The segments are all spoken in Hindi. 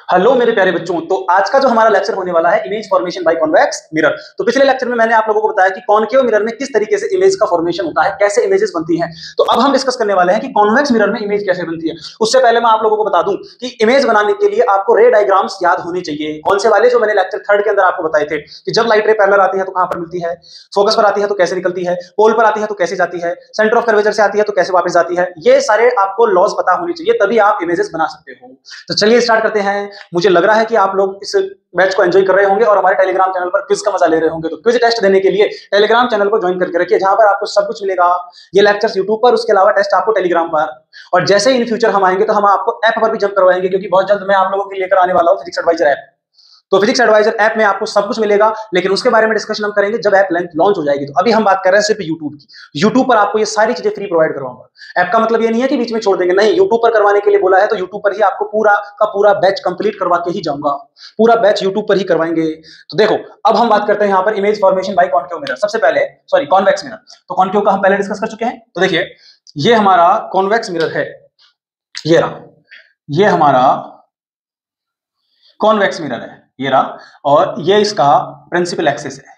हेलो मेरे प्यारे बच्चों। तो आज का जो हमारा लेक्चर होने वाला है image formation by convex mirror. तो पिछले लेक्चर में मैंने आप लोगों को बताया कि कॉन्केव मिरर में किस तरीके से इमेज का फॉर्मेशन होता है, कैसे इमेजेस बनती हैं। तो अब हम डिस्कस करने वाले हैं कि कॉन्वेक्स मिरर में इमेज कैसे बनती है। उससे पहले मैं आप लोगों को बता दूं कि इमेज बनाने के लिए आपको रे डायग्राम्स याद होने चाहिए। कौन से वाले? जो मैंने लेक्चर 3 के अंदर आपको बताए थे कि जब लाइट रे पैरेलल आती है तो कहां पर मिलती है, फोकस पर आती है तो कैसे निकलती है, पोल पर आती है तो कैसे जाती है, सेंटर ऑफ कर्वेचर से आती है तो कैसे वापस जाती है। ये सारे आपको लॉज पता होने चाहिए, तभी आप इमेजेस बना सकते हो। तो चलिए स्टार्ट करते हैं। मुझे लग रहा है कि आप लोग इस बैच को एंजॉय कर रहे होंगे और हमारे टेलीग्राम चैनल पर क्विज का मजा ले रहे होंगे। तो क्विज टेस्ट देने के लिए टेलीग्राम चैनल को ज्वाइन करके रखिए, जहां पर आपको सब कुछ मिलेगा। ये लेक्चर्स यूट्यूब पर, उसके अलावा टेस्ट आपको टेलीग्राम पर। और जैसे ही इन फ्यूचर हम आएंगे तो हम आपको ऐप पर भी जंप करवाएंगे, क्योंकि बहुत जल्द मैं आप लोगों के लिए लेकर आने वाला हूं फिजिक्स एडवाइजर ऐप। तो फिजिक्स एडवाइजर ऐप में आपको सब कुछ मिलेगा, लेकिन उसके बारे में डिस्कशन हम करेंगे जब ऐप लॉन्च हो जाएगी। तो अभी हम बात कर रहे हैं सिर्फ यूट्यूब की। यूट्यूब पर आपको ये सारी चीजें फ्री प्रोवाइड करवाऊंगा। ऐप का मतलब ये नहीं है कि बीच में छोड़ देंगे, नहीं। यूट्यूब पर करवाने के लिए बोला है तो यूट्यूब पर ही आपको पूरा का पूरा बैच कंप्लीट करवा के ही जाऊंगा। पूरा बैच यूट्यूब पर ही करवाएंगे। तो देखो, अब हम बात करते हैं यहाँ पर image formation by concave mirror. सबसे पहले कॉन्वेक्स मिरर। तो कॉन्केव का हम पहले डिस्कस कर चुके हैं। तो देखिए, ये हमारा कॉन्वेक्स मिरर है, ये रहा। ये हमारा कॉन्वेक्स मिरर है, ये रहा। और ये इसका प्रिंसिपल एक्सिस है।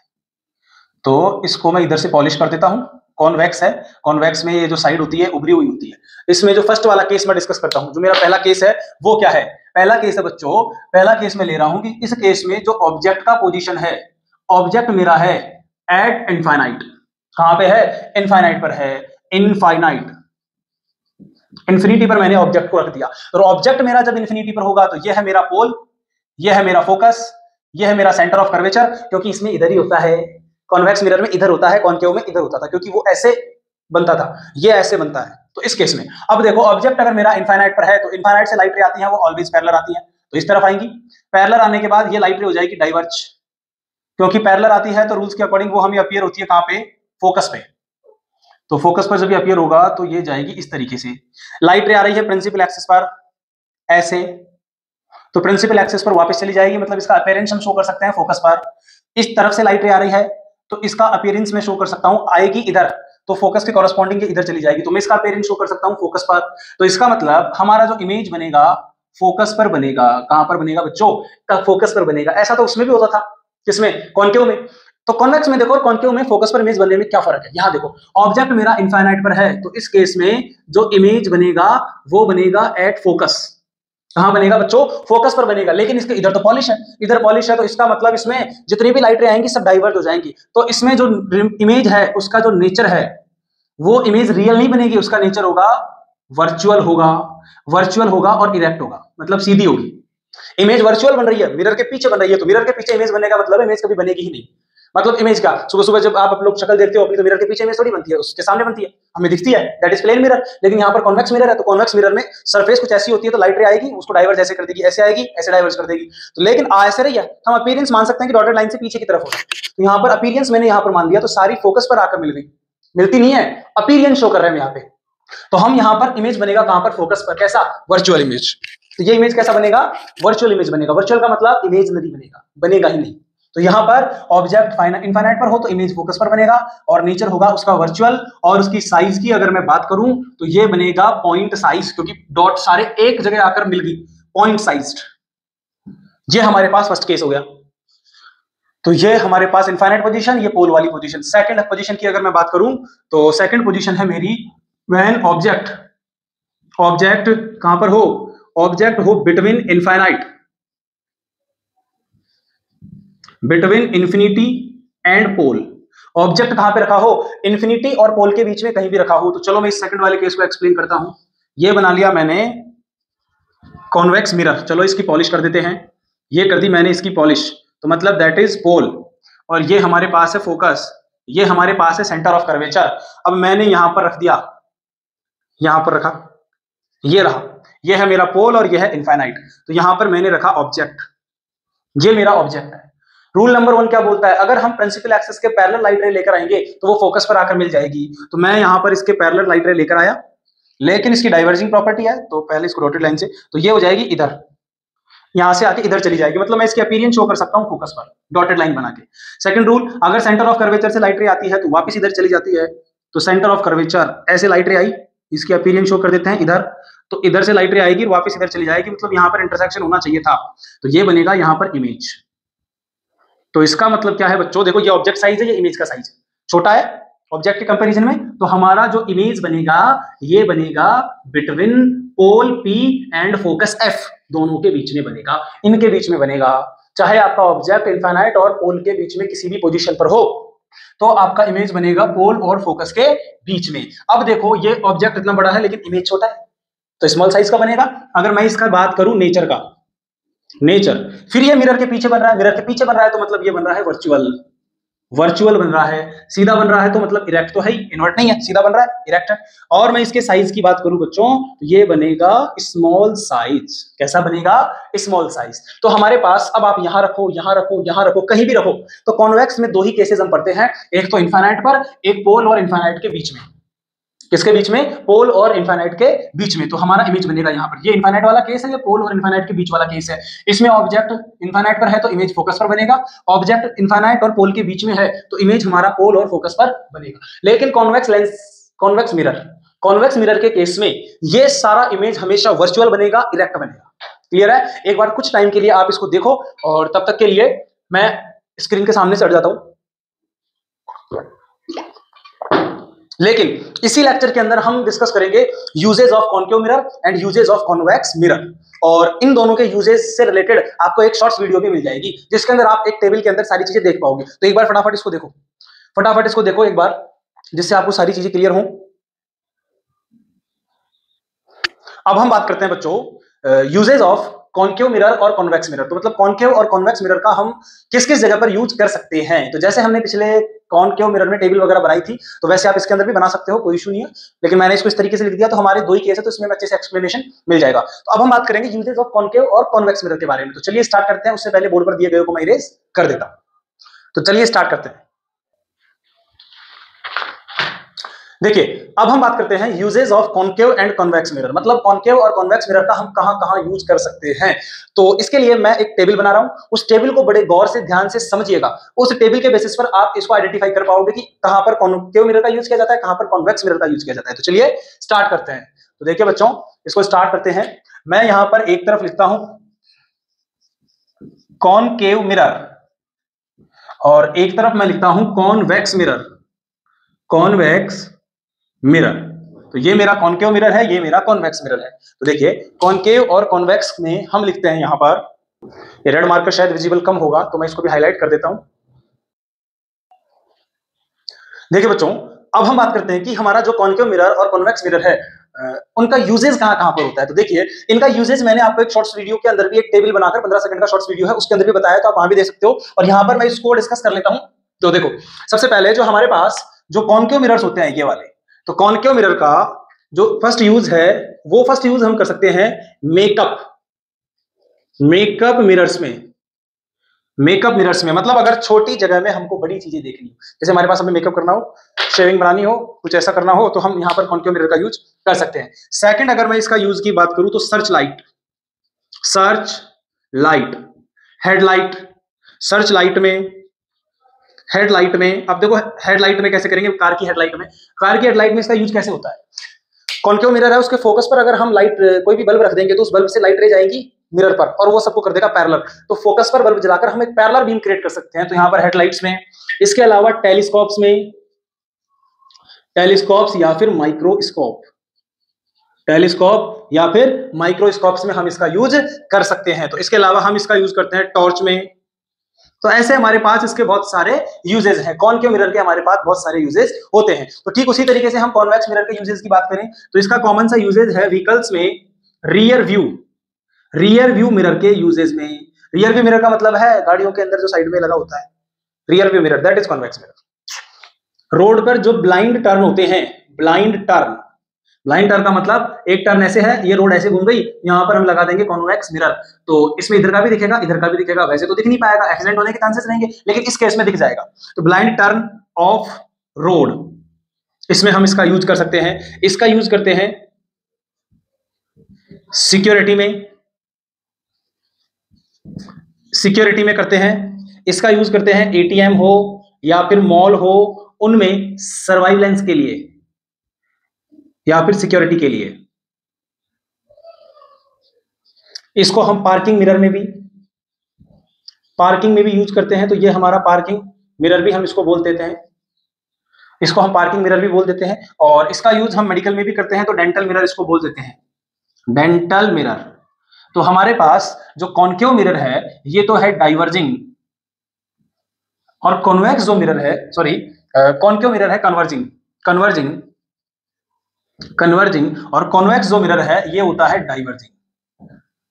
तो इसको मैं इधर से पॉलिश कर देता हूं। कॉन्वेक्स है, कॉन्वेक्स में ये जो साइड होती है उभरी हुई होती है। इसमें जो फर्स्ट वाला केस मैं डिस्कस करता हूं, जो मेरा पहला केस है वो क्या है? पहला केस है बच्चों, पहला केस में ले रहा हूं कि इस केस में जो ऑब्जेक्ट का पोजीशन है, ऑब्जेक्ट मेरा है एट इनफाइनाइट। कहां पे है? इनफाइनाइट पर है। इनफाइनाइट, इंफिनिटी पर मैंने ऑब्जेक्ट को रख दिया। तो ऑब्जेक्ट मेरा जब इंफिनिटी पर होगा तो ये है मेरा पोल, ये है मेरा फोकस, ये है मेरा सेंटर ऑफ कर्वेचर। क्योंकि इसमें इधर ही होता है, कॉन्वेक्स मिरर में इधर होता है, कॉन्केव में इधर होता था, क्योंकि वो ऐसे बनता था, ये ऐसे बनता है। तो इस केस में अब देखो, ऑब्जेक्ट अगर मेरा इनफाइनाइट पर है तो इनफाइनाइट से लाइट रे आती है, वो ऑलवेज पैरेलल आती है, तो इस तरफ आएंगी। पैरेलल आने के बाद ये लाइट रे हो जाएगी डाइवर्ज। क्योंकि पैरेलल आती है तो रूल्स के अकॉर्डिंग वो हमें अपीयर होती है कहां पे? फोकस पे। तो फोकस पर जब ये अपीयर होगा तो ये जाएगी इस तरीके से। लाइट रे आ रही है प्रिंसिपल एक्सिस पर ऐसे, तो प्रिंसिपल एक्सिस पर वापस चली जाएगी, मतलब इसका अपीयरेंस हम शो कर सकते हैं फोकस पर। इस तरफ से लाइट रे आ रही है तो इसका अपीयरेंस मैं शो कर सकता हूं, आएगी इधर, तो फोकस के कॉरेस्पॉन्डिंग के इधर चली जाएगी, तो मैं इसका अपीयरेंस शो कर सकता हूं फोकस पर। तो इसका मतलब हमारा जो इमेज बनेगा फोकस पर बनेगा। कहां पर बनेगा बच्चों? का फोकस पर बनेगा। ऐसा तो उसमें भी होता था, किसमें? कॉन्केव में। तो कॉन्वेक्स में देखो और कॉन्केव में फोकस पर इमेज बनने में क्या फर्क है? यहां देखो, ऑब्जेक्ट मेरा इनफाइनाइट पर है तो इस केस में जो इमेज बनेगा वो बनेगा एट फोकस। कहां बनेगा बच्चों? फोकस पर बनेगा। लेकिन इसके इधर तो पॉलिश है, इधर पॉलिश है, तो इसका मतलब इसमें जितनी भी लाइट रे आएंगी सब डाइवर्ट हो जाएंगी। तो इसमें जो इमेज है उसका जो नेचर है वो इमेज रियल नहीं बनेगी, उसका नेचर होगा वर्चुअल होगा। वर्चुअल होगा और इरेक्ट होगा, मतलब सीधी होगी। इमेज वर्चुअल बन रही है, मिरर के पीछे बन रही है, तो मिरर के पीछे इमेज बनने का मतलब इमेज कभी बनेगी ही नहीं। मतलब इमेज का सुबह सुबह जब आप लोग शक्ल देखते हो अपनी, तो मिरर के पीछे इमेज थोड़ी बनती है, उसके सामने बनती है, हमें दिखती है, दैट इज प्लेन मिरर। लेकिन यहाँ पर कॉन्वेक्स मिरर है, तो कॉन्वेक्स मिरर में सरफेस कुछ ऐसी होती है तो लाइट रे आएगी, उसको डाइवर्ज ऐसे कर देगी, ऐसे आएगी, ऐसे डाइवर्ज कर देगी। तो लेकिन ऐसे रही है, हम अपीयरेंस मान सकते हैं कि डॉटेड लाइन से पीछे की तरफ हो। तो यहाँ पर अपीयरेंस मैंने यहाँ पर मान लिया, तो सारी फोकस पर आकर मिल गई। मिलती नहीं है, अपीयरेंस शो कर रहे हैं यहाँ पे। तो हम यहाँ पर इमेज बनेगा कहां पर? फोकस पर। कैसा? Virtual image. तो ये इमेज कैसा बनेगा? वर्चुअल इमेज बनेगा। वर्चुअल का मतलब इमेजिनरी बनेगा, बनेगा ही नहीं। तो यहां पर ऑब्जेक्ट इनफाइनाइट पर हो तो इमेज फोकस पर बनेगा और नेचर होगा उसका वर्चुअल। और उसकी साइज की अगर मैं बात करूं तो ये बनेगा पॉइंट साइज, क्योंकि डॉट सारे एक जगह आकर मिल गई, पॉइंट साइज्ड। ये हमारे पास फर्स्ट केस हो गया। तो ये हमारे पास इनफाइनाइट पोजीशन, ये पोल वाली पोजीशन। सेकंड पोजीशन की अगर मैं बात करूं तो सेकंड पोजीशन है मेरी व्हेन ऑब्जेक्ट कहां पर हो? ऑब्जेक्ट हो between infinity and pole. Object कहां पे रखा हो? इंफिनिटी और पोल के बीच में कहीं भी रखा हो। तो चलो मैं इस सेकंड वाले केस को एक्सप्लेन करता हूं। ये बना लिया मैंने कॉन्वेक्स मिरर। चलो इसकी पॉलिश कर देते हैं। ये कर दी मैंने इसकी पॉलिश, तो मतलब दैट इज पोल। और ये हमारे पास है फोकस, ये हमारे पास है सेंटर ऑफ कर्वेचर। अब मैंने यहां पर रख दिया, यहां पर रखा, ये रहा, ये है मेरा पोल और ये है इनफाइनाइट। तो यहां पर मैंने रखा ऑब्जेक्ट, ये मेरा ऑब्जेक्ट है। रूल नंबर 1 क्या बोलता है? अगर हम प्रिंसिपल एक्सिस के पैरेलल लाइट रे लेकर आएंगे तो वो फोकस पर आकर मिल जाएगी। तो मैं यहां पर इसके पैरेलल लाइट रे लेकर आया, लेकिन इसकी डाइवर्जिंग प्रॉपर्टी है, तो पहले इसको डॉटेड लाइन से, तो ये हो जाएगी इधर, यहां से आके इधर चली जाएगी, मतलब मैं इसके अपीयरेंस शो कर सकता हूं फोकस पर डॉटेड लाइन बना के। सेकंड रूल, अगर सेंटर ऑफ कर्वेचर से लाइट रे आती है तो वापस इधर चली जाती है। तो सेंटर ऑफ कर्वेचर ऐसे लाइट रे आई, इसकी अपीयरेंस शो कर देते हैं इधर, तो इधर से लाइट रे आएगी वापस इधर चली जाएगी, मतलब यहाँ पर इंटरसेक्शन होना चाहिए था, तो ये बनेगा यहाँ पर इमेज। तो इसका मतलब क्या है बच्चों, देखो ये ऑब्जेक्ट साइज है, ये इमेज का साइज छोटा है ऑब्जेक्ट के कंपैरिजन में, तो हमारा जो इमेज बनेगा ये बनेगा between pole P and focus F, दोनों के बीच में बनेगा, इनके बीच में बनेगा। चाहे आपका ऑब्जेक्ट इनफाइनाइट और पोल के बीच में किसी भी पोजीशन पर हो, तो आपका इमेज बनेगा पोल और फोकस के बीच में। अब देखो ये ऑब्जेक्ट इतना बड़ा है लेकिन इमेज छोटा है, तो स्मॉल साइज का बनेगा। अगर मैं इसका बात करूं नेचर का, नेचर, फिर ये मिरर के पीछे बन रहा है, मिरर के पीछे बन रहा है तो मतलब ये बन रहा है वर्चुअल, वर्चुअल बन रहा है। सीधा बन रहा है तो मतलब इरेक्ट तो है ही, इन्वर्ट नहीं है, सीधा बन रहा है, इरेक्ट है। और मैं इसके साइज की बात करूं बच्चों, तो ये बनेगा स्मॉल साइज। कैसा बनेगा? Small size. तो हमारे पास अब आप यहां रखो, यहां रखो, यहां रखो, कहीं भी रखो, तो कॉन्वेक्स में दो ही केसेस हम पढ़ते हैं, एक तो इनफाइनाइट पर, एक पोल और इनफाइनाइट के बीच में। किसके बीच में? पोल और इनफाइनाइट के बीच में। तो हमारा इमेज बनेगा यहाँ पर, ये इनफाइनाइट वाला केस है, ये पोल और इनफाइनाइट के बीच वाला केस है। इसमें ऑब्जेक्ट इनफाइनाइट पर है तो इमेज फोकस पर बनेगा, ऑब्जेक्ट इनफाइनाइट और पोल के बीच में है तो इमेज हमारा पोल और फोकस पर बनेगा। लेकिन convex lens, convex mirror, convex mirror के केस में ये सारा इमेज हमेशा वर्चुअल बनेगा, इरेक्ट बनेगा। क्लियर है? एक बार कुछ टाइम के लिए आप इसको देखो, और तब तक के लिए मैं स्क्रीन के सामने से हट जाता हूं। लेकिन इसी लेक्चर के अंदर हम डिस्कस करेंगे uses of concave mirror and uses of convex mirror, और इन दोनों के यूजेज से रिलेटेड आपको एक शॉर्ट्स वीडियो भी मिल जाएगी जिसके अंदर आप एक टेबल के अंदर सारी चीजें देख पाओगे। तो एक बार फटाफट इसको देखो, फटाफट इसको देखो एक बार, जिससे आपको सारी चीजें क्लियर हो। अब हम बात करते हैं बच्चों यूजेज ऑफ कॉन्केव मिरर और कॉन्वेक्स मिरर। तो मतलब कॉन्केव और कॉन्वेक्स मिरर का हम किस किस जगह पर यूज कर सकते हैं। तो जैसे हमने पिछले कॉन्केव मिरर में टेबल वगैरह बनाई थी, तो वैसे आप इसके अंदर भी बना सकते हो, कोई इशू नहीं है, लेकिन मैंने इसको इस तरीके से लिख दिया तो हमारे दो ही केस है, तो इसमें अच्छे से एक्सप्लेनेशन मिल जाएगा। तो अब हम बात करेंगे यूजेज ऑफ कॉन्केव और कॉन्वेक्स मिरर के बारे में। तो चलिए स्टार्ट करते हैं, उससे पहले बोर्ड पर दिए गए को मैं इरेज कर देता हूं। तो चलिए स्टार्ट करते हैं। देखिए अब हम बात करते हैं uses of concave and convex mirror, मतलब कॉन्केव और कॉन्वेक्स मिरर का हम कहां यूज कर सकते हैं। तो इसके लिए मैं एक टेबल बना रहा हूं, उस टेबल को बड़े गौर से ध्यान से समझिएगा। उस टेबल के बेसिस पर आप इसको आइडेंटिफाई कर पाओगे कि कहां पर कॉन्केव मिरर का यूज किया जाता है, कहां पर कॉन्वेक्स मिरर का यूज किया जाता है। तो चलिए स्टार्ट करते हैं। तो देखिए बच्चों, इसको स्टार्ट करते हैं। मैं यहां पर एक तरफ लिखता हूं कॉन्केव मिरर और एक तरफ मैं लिखता हूं कॉन्वेक्स मिरर, कॉन्वेक्स मिरर। तो ये मेरा कॉन्केव मिरर है, ये मेरा कॉन्वेक्स मिरर है। तो देखिए कॉन्केव और कॉन्वेक्स में हम लिखते हैं यहां पर, ये रेड मार्कर शायद विजिबल कम होगा तो मैं इसको भी हाईलाइट कर देता हूं। देखिए बच्चों, अब हम बात करते हैं कि हमारा जो कॉन्केव मिरर और कॉन्वेक्स मिरर है उनका यूजेज कहां पर होता है। तो देखिए इनका यूजेज मैंने आपको एक शॉर्ट्स वीडियो के अंदर भी, एक टेबल बनाकर 15 सेकंड का शॉर्ट्स वीडियो है उसके अंदर भी बताया, तो आप वहां भी देख सकते हो, और यहां पर मैं इसको डिस्कस कर लेता हूं। तो देखो सबसे पहले जो हमारे पास जो कॉन्केव मिरर्स होते हैं ये वाले, तो कॉन्केव मिरर का जो फर्स्ट यूज है वो फर्स्ट यूज हम कर सकते हैं मेकअप, मेकअप मिरर्स में। मेकअप मिरर्स में मतलब अगर छोटी जगह में हमको बड़ी चीजें देखनी हो, जैसे हमारे पास हमें मेकअप करना हो, शेविंग बनानी हो, कुछ ऐसा करना हो, तो हम यहां पर कॉन्केव मिरर का यूज कर सकते हैं। सेकंड अगर मैं इसका यूज की बात करूं तो search light, search light, headlight, search light में, हेडलाइट में। अब देखो हेडलाइट में कैसे करेंगे, कार की हेडलाइट में, कार की हेडलाइट में इसका यूज कैसे होता है। कॉन्केव मिरर है, उसके फोकस पर अगर हम लाइट कोई भी बल्ब रख देंगे तो उस बल्ब से लाइट रे जाएगी मिरर पर और वो सबको कर देगा पैरेलल। तो फोकस पर बल्ब जलाकर हम एक पैरेलल बीम क्रिएट कर सकते हैं, तो यहां पर हेडलाइट्स में। इसके अलावा टेलीस्कोप्स में, टेलीस्कोप्स या फिर माइक्रोस्कोप, टेलीस्कोप या फिर माइक्रोस्कोप्स में हम इसका यूज कर सकते हैं। तो इसके अलावा हम इसका यूज करते हैं टॉर्च में। तो ऐसे हमारे पास इसके बहुत सारे यूजेस हैं, कॉन्केव मिरर के हमारे पास बहुत सारे यूजेस होते हैं। तो ठीक उसी तरीके से हम कॉन्वेक्स मिरर के यूजेस की बात करें तो इसका कॉमन सा यूजेस है व्हीकल्स में, rear view, rear view mirror के यूजेस में। रियर व्यू मिरर का मतलब है गाड़ियों के अंदर जो साइड में लगा होता है, rear view mirror, that is convex mirror. Road पर जो ब्लाइंड टर्न होते हैं, ब्लाइंड टर्न, ब्लाइंड टर्न का मतलब एक टर्न ऐसे है, ये रोड ऐसे घूम गई, यहां पर हम लगा देंगे कॉन्वेक्स मिरर, तो इसमें इधर का भी दिखेगा इधर का भी दिखेगा। वैसे तो दिख नहीं पाएगा, एक्सीडेंट होने के चांसेस रहेंगे, लेकिन इस केस में दिख जाएगा। तो ब्लाइंड टर्न ऑफ रोड, इसमें हम इसका यूज कर सकते हैं। इसका यूज करते हैं सिक्योरिटी में, सिक्योरिटी में करते हैं। इसका यूज करते हैं एटीएम हो या फिर मॉल हो, उनमें सर्वाइलेंस के लिए, या फिर सिक्योरिटी के लिए। इसको हम पार्किंग मिरर में भी यूज करते हैं, तो ये हमारा पार्किंग मिरर भी हम इसको बोल देते हैं, इसको हम पार्किंग मिरर भी बोल देते हैं। और इसका यूज हम मेडिकल में भी करते हैं, तो डेंटल मिरर इसको बोल देते हैं, डेंटल मिरर। तो हमारे पास जो कॉन्केव मिरर है ये तो है डाइवर्जिंग, और कॉन्वेक्स जो मिरर है, सॉरी कॉन्केव मिरर है कन्वर्जिंग, और कॉन्वेक्स जो मिरर है ये होता है डाइवर्जिंग।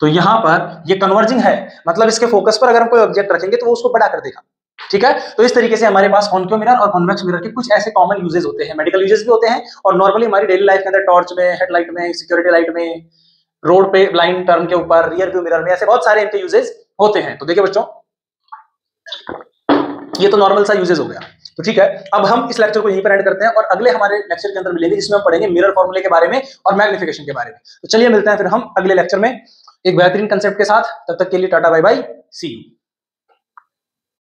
तो यहां पर ये कन्वर्जिंग है, मतलब इसके फोकस पर अगर हम कोई ऑब्जेक्ट रखेंगे तो वो उसको बड़ा कर देगा, ठीक है। तो इस तरीके से हमारे पास कॉन्केव मिरर और कॉन्वेक्स मिरर के कुछ ऐसे कॉमन यूजेस होते हैं, मेडिकल यूजेस भी होते हैं, और नॉर्मली हमारी डेली लाइफ के अंदर टॉर्च में, हेडलाइट में, सिक्योरिटी लाइट में, रोड पे ब्लाइंड टर्न के ऊपर, रियर व्यू मिरर में, ऐसे बहुत सारे इनके यूजेस होते हैं। तो देखिए बच्चों, ये तो नॉर्मल सा यूजेस हो गया। तो ठीक है, अब हम इस लेक्चर को यहीं पर एंड करते हैं और अगले हमारे लेक्चर के अंदर मिलेंगे, जिसमें हम पढ़ेंगे मिरर फॉर्मूले के बारे में और मैग्निफिकेशन के बारे में। तो चलिए मिलते हैं फिर हम अगले लेक्चर में एक बेहतरीन कंसेप्ट के साथ। तब तक के लिए tata bye bye, see you.